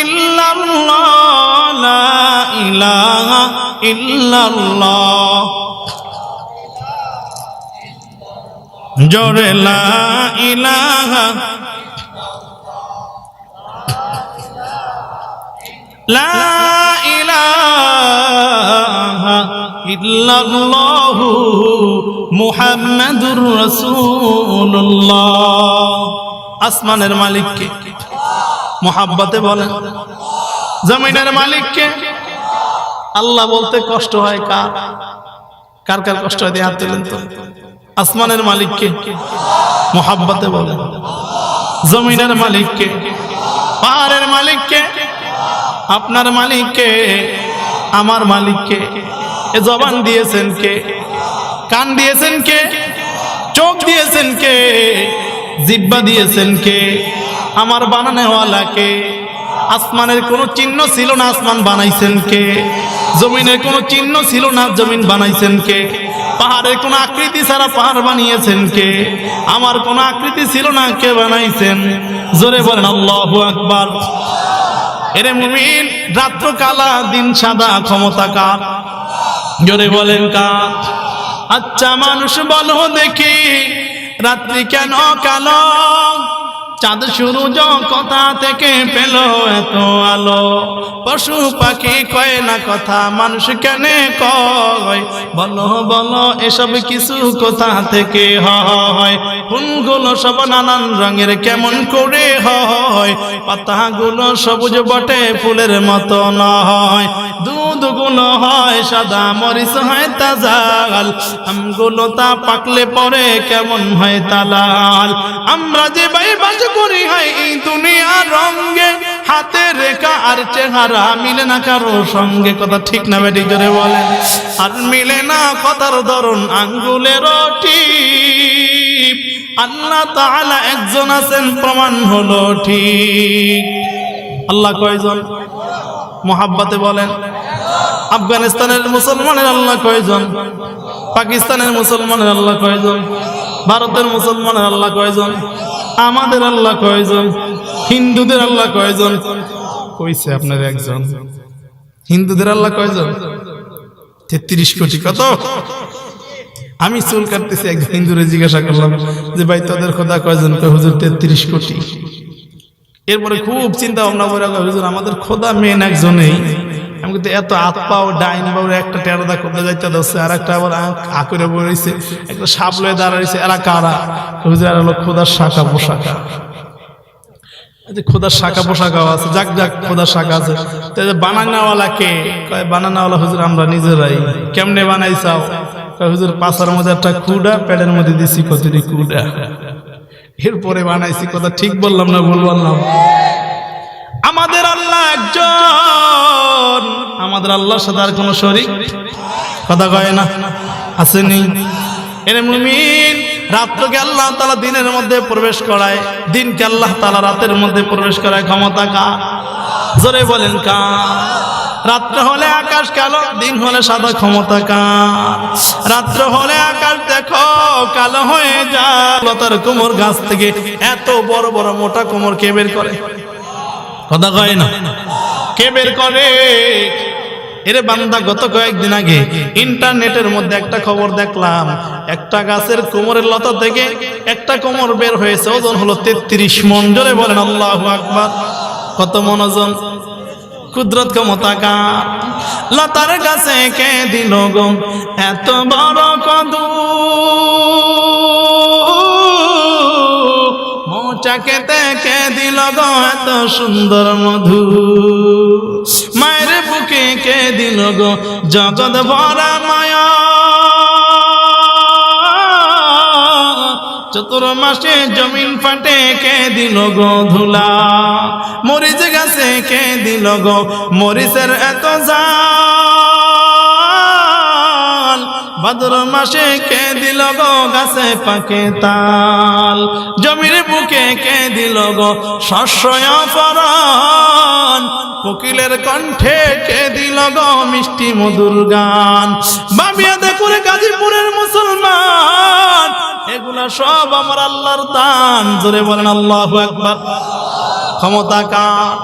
ইল্লাল্লাহ লা ইলাহা ইল্লাল্লাহ জোরে লা ইলাহা লা ইলাহা ইল্লাল্লাহু মুহাম্মাদুর রাসূলুল্লাহ। আসমানের মালিককে মোহাব্বতে বলেন, জমিনের মালিককে। আল্লাহ বলতে কষ্ট হয় কার কার কার কষ্ট হয়? হাত তুলেন তো। আসমানের মালিককে মোহাব্বতে বলেন, জমিনের মালিককে, পাহাড়ের মালিককে, আপনার মালিককে, আমার মালিককে। এ জবান দিয়েছেন কে? কান দিয়েছেন কে? চোখ দিয়েছেন কে? জিহ্বা দিয়েছেন কে? আমার বানানোওয়ালাকে। আসমানের কোনো চিহ্ন ছিল না, আসমান বানাইছেন কে? জমিনের কোনো চিহ্ন ছিল না, জমিন বানাইছেন কে? পাহাড়ের কোনো আকৃতি ছাড়া পাহাড় বানিয়েছেন কে? আমার কোনো আকৃতি ছিল না, কে বানাইছেন? জোরে বলেন আল্লাহু আকবার। এরে মুমিন, রাত্র কালা দিন সাদা, ক্ষমতা কার? জোরে বলেন কার? আচ্ছা মানুষ বলো দেখি, রাত্রি কেন কালো? চাঁদ সূরজ কথা থেকে পেল এত আলো। পশু পাখি কয় না কথা, মানুষ কেন কয়? বলো বলো এসব কিছু কোথা থেকে হয়? ফুলগুলো সব নানান রঙের কেমন করে হয়? পাতাগুলো সবুজ বটে ফুলের মতো নয়। দুধগুলো হয় সাদা, মরিচ হয় তাজা, আমগুলো তা পাকলে পরে কেমন হয় তা লাল। আমরা যে বাস করি হয় এই দুনিয়ার রঙে, হাতে রেখা আর চেহারা মিলে না কারো সঙ্গে। কথা ঠিক না বেটি? জোরে বলেন। আর মিলে না কথার ধরন, আঙ্গুলের টিপ। আল্লাহ তাআলা একজন আছেন, প্রমাণ হলো ঠিক। আল্লাহ কয়জন? মোহাব্বতে বলেন। আফগানিস্তানের মুসলমানের আল্লাহ কয়জন? পাকিস্তানের মুসলমানের আল্লাহ কয়জন? ভারতের মুসলমানের আল্লাহ কয়জন? আমাদের আল্লাহ কয়জন? হিন্দুদের আল্লাহ কয়জন? কইছে আপনার একজন। হিন্দুদের আল্লাহ কয়জন? 33 কোটি। কত? আমি চুল কাটতেছি, একজন হিন্দুরে জিজ্ঞাসা করলাম যে ভাই তোদের খোদা কয়জন? হুজুর 33 কোটি। এরপরে খুব চিন্তা ভাবনা করে, হুজুর আমাদের খোদা মেন একজনেই। আমি কিন্তু এত হাত পাও ডাইন বাবুর একটা টেরাদা করতে যাইতে ধরছে, আর একটা আবার আঁকড়ে বলেছে, একটা সাপ লয়ে দাঁড়াইছে। এরা কারা? হুজুর আর হলো খোদার শাখা পোশাকা। খোদার শাখা পোশাকাও আছে। যাক যাক, খোদার শাখা আছে। বানানাওয়ালা কে? কয় বানানাওয়ালা হুজুর আমরা নিজেরাই। কেমনে বানাইছাও? হুজুর পাছার মধ্যে একটা কুড়া, পেটের মধ্যে দিছি কতটি কুড়া, এরপরে বানাইছি। কথা ঠিক বললাম না ভুল বললাম? আমাদের আল্লাহ একজন, আমাদের আল্লাহর সাথে আর কোনো শরীক কথা কয় না, আসেনি। এরে মুমিন, রাত্রকে আল্লাহ তাআলা দিনের মধ্যে প্রবেশ করায়, দিনকে আল্লাহ তাআলা রাতের মধ্যে প্রবেশ করায়। ক্ষমতা কার? জোরে বলেন কার? রাত্র হলে আকাশ কালো, দিন হলে সাদা। ক্ষমতা কার? রাত্র হলে আকাশ দেখো কালো হয়ে যায়। লতার কোমর গাছ থেকে এত বড় বড় মোটা কোমর কে বের করে? কথা কয় না? কে বের করে? এরে বান্দা, গত কয়েকদিন আগে ইন্টারনেটের মধ্যে একটা খবর দেখলাম, একটা গাছের কোমরের লতা থেকে একটা কোমর বের হয়েছে, ওজন হলো 33 মণ। জোরে বলেন আল্লাহু আকবার। কত মণ ওজন? কুদরত ক্ষমতা কার? লতার গাছে কে দিল গো এত বড় কদু? মৌচাকেতে কে দিল গো এত সুন্দর মধু? মায়ের বুকে কে দিল গো জগৎ ভরা মায়া? চতুর্মাসে জমিন ফাটে কে দিল গো ধুলা? মরিচ গাছে কে দিল গো মরিচের এত জাল? ভাদ্র মাসে কে দিল গো গাছে পাকে তাল? জমির বুকে কে দিল গো শস্য ফলন? কোকিলের কণ্ঠে কে দিল গো মিষ্টি মধুর গান? বাবিয়াদে করে গাজীপুরের মুসলমান, এগুলা সব আমার আল্লাহর দান। জোরে বলেন আল্লাহু আকবার। ক্ষমতা কার?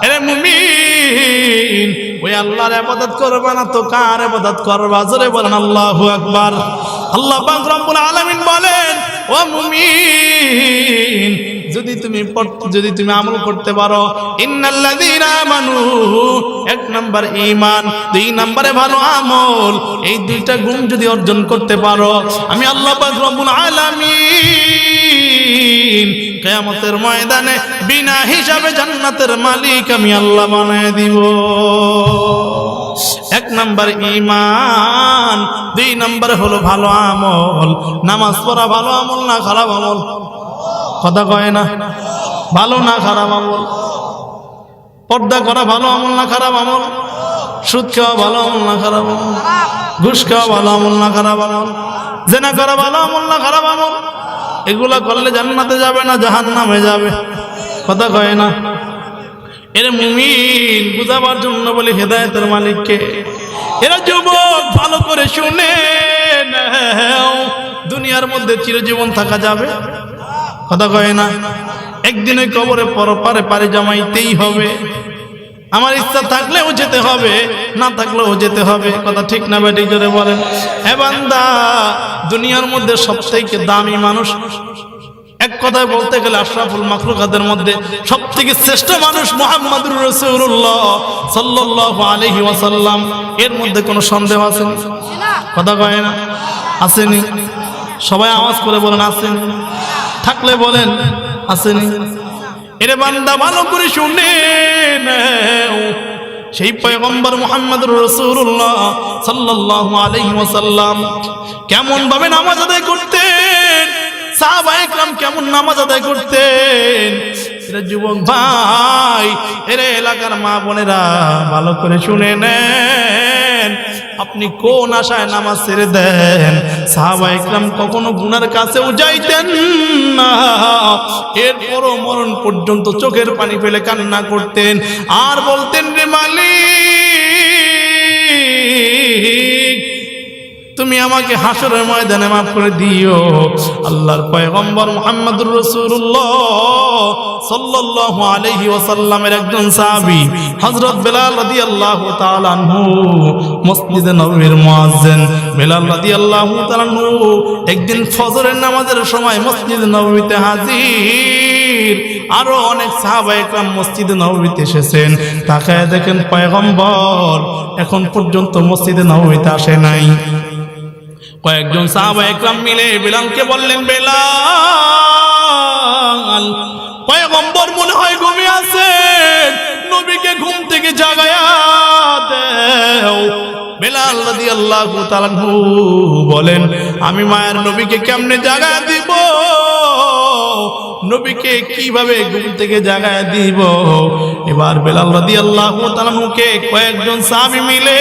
এরে মুমিন, ওই আল্লাহর ইবাদত করবা না তো কার ইবাদত করবা? জোরে বলেন আল্লাহু আকবার। আল্লাহ পাক রব্বুল আলামিন বলেন, ও মুমিন, যদি তুমি আমল করতে পারো, ইন্নাল্লাযীনা আমানু, এক নাম্বার ঈমান, দুই নম্বরে ভালো আমল, এই দুইটা গুণ যদি অর্জন করতে পারো, আমি আল্লাহ পাক রব্বুল আলামিন কিয়ামতের ময়দানে বিনা হিসাবে জান্নাতের মালিক আমি আল্লাহ বানায় দিব। এক নাম্বার ঈমান, দুই নম্বরে হলো ভালো আমল। নামাজ পড়া ভালো আমল না খারাপ আমল? কথা কয় না? ভালো না খারাপ আমল? পর্দা করা ভালো আমল না খারাপ আমল? সুদ খাওয়া ভালো আমল না খারাপ আমল? ঘুষ খাওয়া ভালো আমল না খারাপ আমল? জেনা করা ভালো আমল না খারাপ আমল? এগুলা করলে জান্নাতে যাবে না জাহান্নামে যাবে? কথা কয় না? এর মুমিন বুঝাবার জন্য বলে হেদায়েতের মালিককে। এরা যুবক ভালো করে শুনে নাও, দুনিয়ার মধ্যে চিরজীবন থাকা যাবে? কথা কয় না? একদিন ওই কবরে পরপারে পারে জমাইতেই হবে। আমার ইচ্ছা থাকলেও যেতে হবে, না থাকলেও যেতে হবে। কথা ঠিক না বেটি? জোরে বলেন। হে বান্দা, দুনিয়ার মধ্যে সবথেকে দামি মানুষ, এক কথায় বলতে গেলে আশরাফুল মাখলুকাতের মধ্যে সবথেকে শ্রেষ্ঠ মানুষ মুহাম্মদুর রাসূলুল্লাহ সাল্লাল্লাহু আলাইহি ওয়াসাল্লাম। এর মধ্যে কোনো সন্দেহ আছে? কথা কয় না? আসেনি? সবাই আওয়াজ করে বলেন আসেনি। থাকলে বলেন আসেনি। এরে বান্দা ভালো করে শুনে নাও, সেই পয়গম্বর মুহাম্মদুর রাসূলুল্লাহ সাল্লাল্লাহু আলাইহি ওয়াসাল্লাম কেমন ভাবে নামাজ আদায় করতেন, সাহাবায়ে কেরাম কেমন নামাজ আদায় করতেন। এরা যুবক ভাই, এরা এলাকার মা বোনেরা ভালো করে শুনে নেন, আপনি কোন আশায় নামাজ ছেড়ে দেন? সাহাবায়ে কেরাম কখনো গুনার কাছেও যাইতেন না, এরপরও মরণ পর্যন্ত চোখের পানি ফেলে কান্না করতেন আর বলতেন, রে মালিক, তুমি আমাকে হাসরের ময়দানে মাফ করে দিও। আল্লাহর পয়গম্বর মুহাম্মদুর রাসূলুল্লাহ সাল্লাল্লাহু আলাইহি ওয়াসাল্লামের একজন সাহাবী হযরত বেলাল রাদিয়াল্লাহু তাআলা আনহু, মসজিদে নববীর মুয়াজ্জিন বেলাল রাদিয়াল্লাহু তাআলা আনহু একদিন ফজরের নামাজের সময় মসজিদে নববীতে হাজির। আরো অনেক সাহাবায়ে কেরাম মসজিদে নববীতে এসেছেন। তাকায় দেখেন পয়গম্বর এখন পর্যন্ত মসজিদে নববীতে আসে নাই। কয়েকজন সাহাবায়ে কেরাম মিলে বেলালকে বললেন, বেলাল, পয়গম্বর মনে হয় ঘুমিয়ে আছেন, নবীকে ঘুম থেকে জাগায়া দাও। বেলাল রাদিয়াল্লাহু তাআলা আনহু বলেন, আমি মায়ের নবীকে কেমনে জাগায়া দিব? নবীকে কিভাবে ঘুম থেকে জাগায়া দিব? এবার বেলাল রাদিয়াল্লাহু তাআলা আনহুকে কয়েকজন সাহাবী মিলে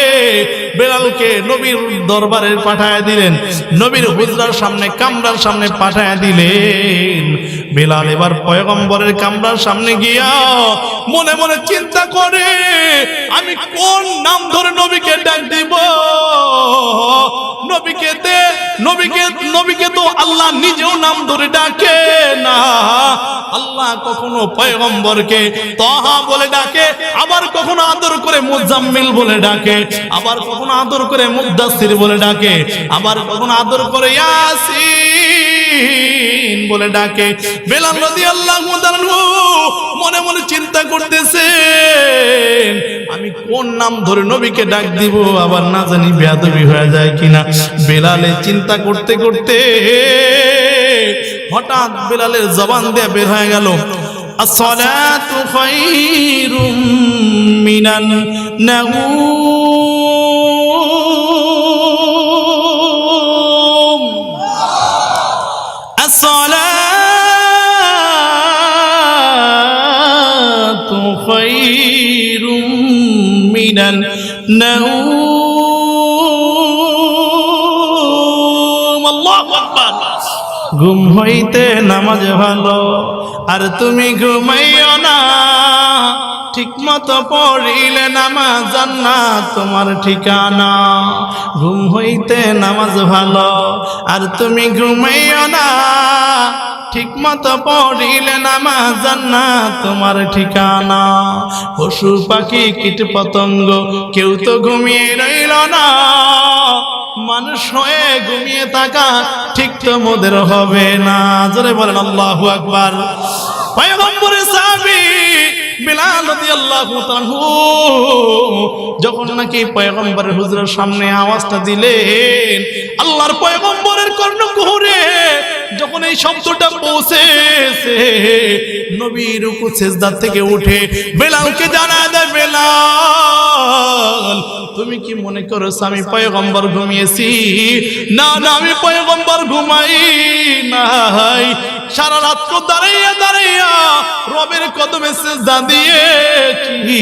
বেলালকে নবীর দরবারে পাঠায় দিলেন, নবীর হুজরার সামনে, কামরার সামনে পাঠায় দিলেন। বেলাল এবার পয়গম্বরের কামরার সামনে গিয়া মনে মনে চিন্তা করে, আমি কোন নাম ধরে নবীকে ডাক দিব? নবীকে তো আল্লাহ নিজেও নাম ধরে ডাকে না। আল্লাহ কখনো পয়গম্বরকে তাহা বলে ডাকে, আবার কখনো আদর করে মুজাম্মিল বলে ডাকে, আবার কখনো আদর করে মুদ্দাসসির বলে ডাকে, আবার কখনো আদর করে ইয়াসিন বলে ডাকে। বেলাল রাদিয়াল্লাহু তাআলা মনে মনে চিন্তা করতেছেন, আমি কোন নাম ধরে নবীকে ডাক দিব, আবার না জানি বেয়াদবি হয়ে যায় কিনা। বেলালে চিন্তা করতে করতে হঠাৎ বেলালের জবান দিয়ে বের হয়ে গেল, আসসালাতু খায়রুম মিনান নাওম, আসসালাতু খায়রুম মিনান নাওম। আল্লাহু আকবার। ঘুম হইতে নামাজ ভালো, আর তুমি ঘুমাইও না, ঠিক মতো পড়িলে নামাজ জান্নাত তোমার ঠিকানা। ঘুম হইতে নামাজ ভালো আর তুমি ঘুমাইও না, ঠিক মতো পড়িলে নামাজ জান্নাত তোমার ঠিকানা। পশু পাখি কীট পতঙ্গ কেউ তো ঘুমিয়ে রইল না, মানুষ হয়ে ঘুমিয়ে থাকা ঠিক তো মোদের হবে না। জোরে বলেন আল্লাহু আকবার। পয়গম্বরের সাহাবী বিলাল রাদিয়াল্লাহু তাআলা যখন নাকি পয়গম্বরের হুজুরের সামনে আওয়াজটা দিলেন, আল্লাহর পয়গম্বরের কর্ণকুহরে যখন এই শব্দটা পৌঁছেছে, নবী রুকু সিজদা থেকে উঠে বেলালকে জানায় দেয়, বেলাল তুমি কি মনে করছো আমি পয়গম্বর ঘুমিয়েছি? না না, আমি পয়গম্বর ঘুমাই নাই, সারা রাত দাঁড়াইয়া দাঁড়াইয়া রবের কদমে সিজদা দিয়েছি।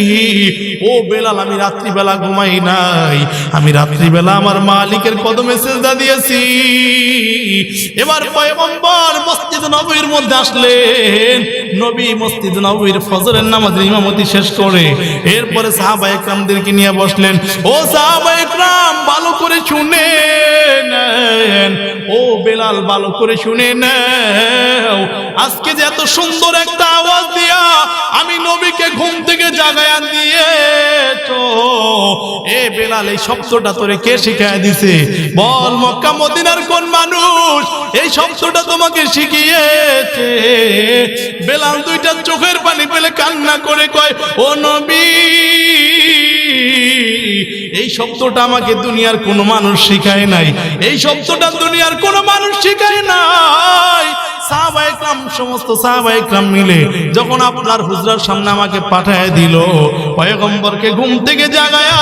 ও বেলাল, আমি রাত্রিবেলা ঘুমাই নাই, আমি রাত্রিবেলা আমার মালিকের কদমে সিজদা দিয়েছি। এবার পয়গম্বর মসজিদ নববীর মধ্যে আসলেন। নবী মসজিদ নববীর ফজরের নামাজের ইমামতি শেষ করে এরপরে সাহাবায়ে কেরামদেরকে নিয়ে বসলেন। ও সাহাবায়ে কেরাম, ভালো করে শুনে নেন, ও বেলাল ভালো করে শুনে নাও, আজকে যে এত সুন্দর একটা আওয়াজ দিয়া আমি নবীকে ঘুম থেকে জাগায়া দিয়েছো, এ বেলাল এই শব্দটা তোরে কে শিখায় দিছে? বল, মক্কা মদিনার কোন মানুষ এই শব্দটা তোমাকে শিখিয়েছে? বেলাল দুইটা চোখের পানি ফেলে কান্না করে কয়, ও নবী, এই শব্দটা আমাকে দুনিয়ার কোনো মানুষ শিখায় নাই, এই শব্দটা দুনিয়ার কোনো মানুষ শিখায় নাই। সাহাবায়ে কেরাম, সমস্ত সাহাবায়ে কেরাম মিলে যখন আপনার হুজরার সামনে আমাকে পাঠায় দিল, পয়গম্বরকে ঘুম থেকে জাগায়া